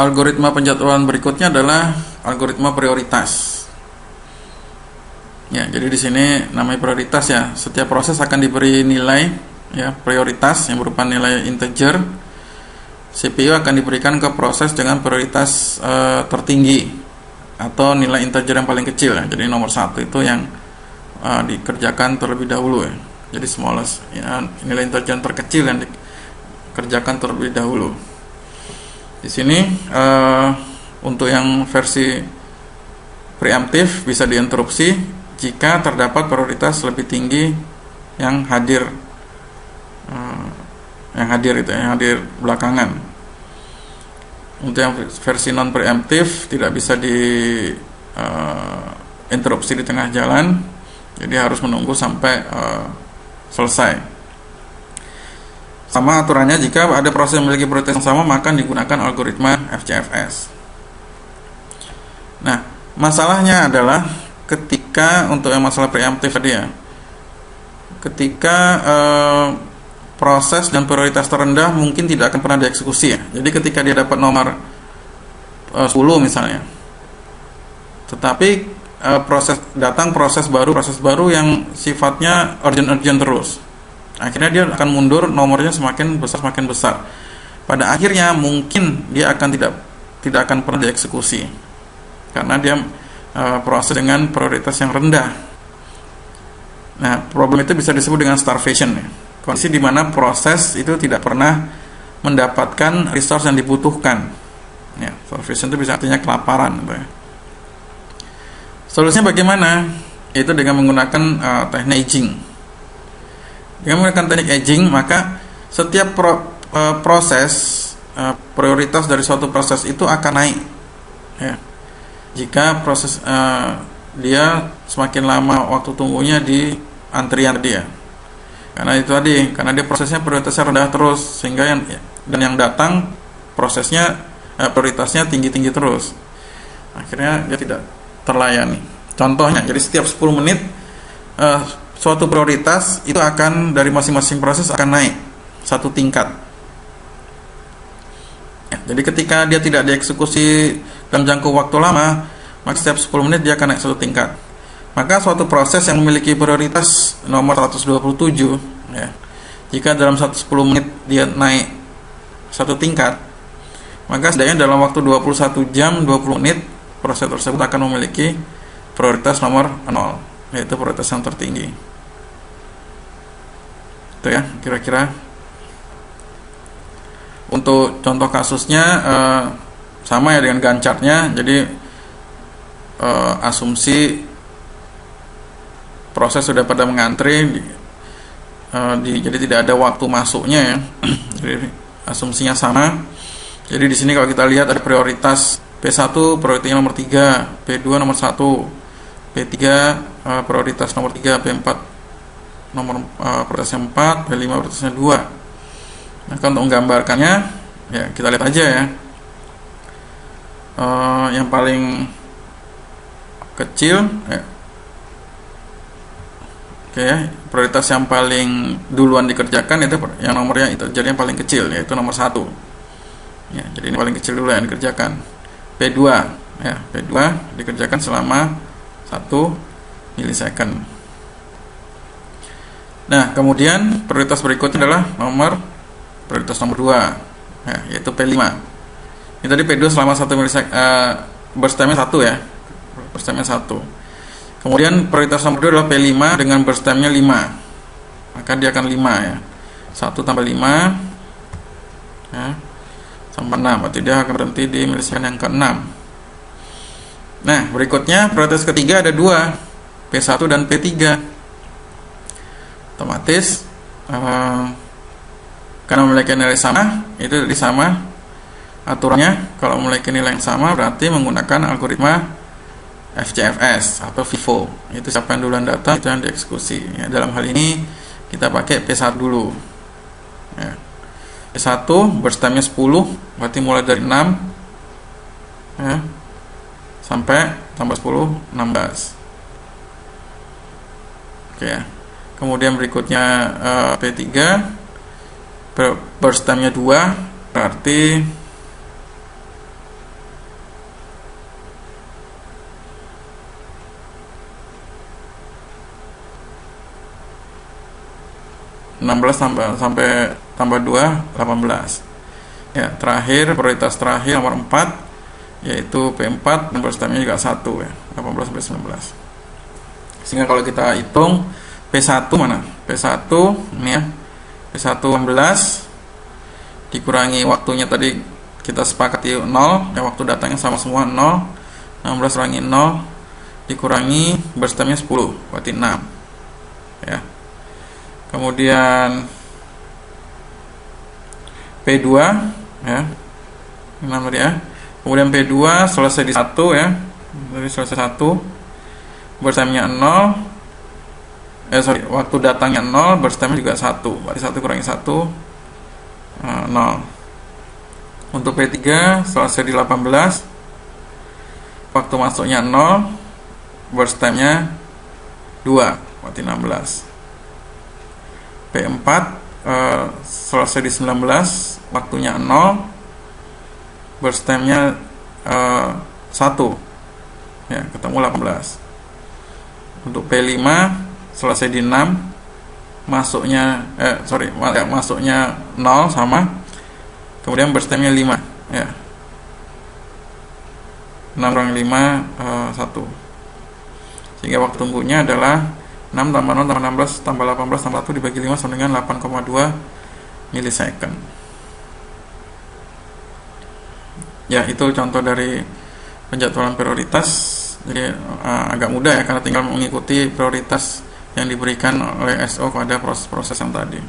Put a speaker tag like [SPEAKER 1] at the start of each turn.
[SPEAKER 1] algoritma penjadwalan berikutnya adalah algoritma prioritas. Ya, jadi di sini namanya prioritas ya. Setiap proses akan diberi nilai ya prioritas yang berupa nilai integer. CPU akan diberikan ke proses dengan prioritas tertinggi atau nilai integer yang paling kecil ya. Jadi nomor 1 itu yang dikerjakan terlebih dahulu ya. Jadi smallest ya, nilai integer terkecil yang dikerjakan terlebih dahulu. Di sini untuk yang versi preemptif bisa diinterupsi jika terdapat prioritas lebih tinggi yang hadir yang hadir belakangan. Untuk yang versi non preemptif tidak bisa diinterupsi di tengah jalan, jadi harus menunggu sampai selesai. Sama aturannya, jika ada proses yang memiliki prioritas yang sama maka digunakan algoritma FCFS. Nah, masalahnya adalah ketika untuk yang masalah preemptif tadi ya, ketika proses dan prioritas terendah mungkin tidak akan pernah dieksekusi ya. Jadi ketika dia dapat nomor 10 misalnya, tetapi proses baru yang sifatnya urgent terus, akhirnya dia akan mundur, nomornya semakin besar. Pada akhirnya mungkin dia akan tidak akan pernah dieksekusi karena dia proses dengan prioritas yang rendah. Nah, problem itu bisa disebut dengan starvation ya. Kondisi di mana proses itu tidak pernah mendapatkan resource yang dibutuhkan. Ya, starvation itu bisa artinya kelaparan gitu ya. Solusinya bagaimana? Itu dengan menggunakan teknik aging. Dengan menggunakan teknik aging, maka setiap proses prioritas dari suatu proses itu akan naik. Ya. Jika proses dia semakin lama waktu tunggunya di antrian dia, karena itu tadi, karena dia prosesnya prioritasnya rendah terus, sehingga yang datang prosesnya prioritasnya tinggi terus, akhirnya dia tidak terlayani. Contohnya, jadi setiap 10 menit suatu prioritas itu akan dari masing-masing proses akan naik satu tingkat. Ya, jadi ketika dia tidak dieksekusi dalam jangka waktu lama, maka setiap 10 menit dia akan naik satu tingkat. Maka suatu proses yang memiliki prioritas nomor 127 ya, jika dalam 10 menit dia naik satu tingkat, maka setidaknya dalam waktu 21 jam 20 menit proses tersebut akan memiliki prioritas nomor 0, yaitu prioritas yang tertinggi. Itu ya kira-kira. Untuk contoh kasusnya sama ya dengan Gantt chart-nya. Jadi asumsi proses sudah pada mengantri, jadi tidak ada waktu masuknya ya. Jadi asumsinya sama. Jadi di sini kalau kita lihat ada prioritas P1 prioritasnya nomor 3, P2 nomor 1, P3 prioritas nomor 3, P4 nomor prioritasnya 4, P5 prioritasnya 2. Nah, untuk menggambarkannya ya kita lihat aja ya. Yang paling kecil ya. Oke ya, prioritas yang paling duluan dikerjakan itu yang nomornya itu jadi yang paling kecil, yaitu nomor 1 ya. Jadi ini paling kecil dulu yang dikerjakan. P2 ya, P2 dikerjakan selama 1 milisecond. Nah, kemudian prioritas berikutnya adalah prioritas nomor 2 ya, yaitu P5. Ini tadi P2 selama 1 milisecond, burst time-nya 1 ya. Burst time-nya 1. Kemudian prioritas nomor 2 adalah P5 dengan burst time-nya 5. Maka dia akan 5 ya. 1 tambah 5 ya, sampai 6. Berarti dia akan berhenti di milisecond yang ke-6. Nah, berikutnya prioritas ketiga ada 2, P1 dan P3. Otomatis karena memiliki nilai sama, itu jadi sama aturannya. Kalau memiliki nilai yang sama berarti menggunakan algoritma FCFS atau FIFO. Itu siapa yang duluan datang itu yang dieksekusi ya. Dalam hal ini kita pakai P1 dulu ya. P1 burst time-nya 10, berarti mulai dari 6 ya, sampai tambah 10, 16. Oke ya. Kemudian berikutnya P3 burst time-nya 2, berarti 16 sampai tambah 2 18. Ya, terakhir prioritas terakhir nomor 4 yaitu P4, nomor stemnya juga 1 ya, 18 sampai 19. Sehingga kalau kita hitung P1 mana? P1 ini ya. P1 16 dikurangi waktunya tadi kita sepakati 0, ya waktu datangnya sama semua 0. 16 kurangi 0 dikurangi berstemnya 10, berarti 6. Ya. Kemudian P2 ya. 6 tadi ya. Kemudian P2 selesai di 1 ya. Jadi selesai 1. Berstemnya 0. Waktu datangnya 0, berstemnya juga 1. Berarti 1 kurangi 1 0. Untuk P3 selesai di 18. Waktu masuknya 0, berstemnya 2, berarti 16. P4 selesai di 19, waktunya 0, berstemnya 1 ya, ketemu 18. Untuk P5 selesai di 6, masuknya masuknya 0 sama, kemudian berstemnya 5 ya, 6 kurang 5 1, sehingga waktu tunggunya adalah 6 tambah 0 tambah 16 tambah 18 tambah 1 dibagi 5 sama dengan 8,2 milisecond. Ya, itu contoh dari penjadwalan prioritas. Jadi agak mudah ya, karena tinggal mengikuti prioritas yang diberikan oleh SO pada proses-proses yang tadi.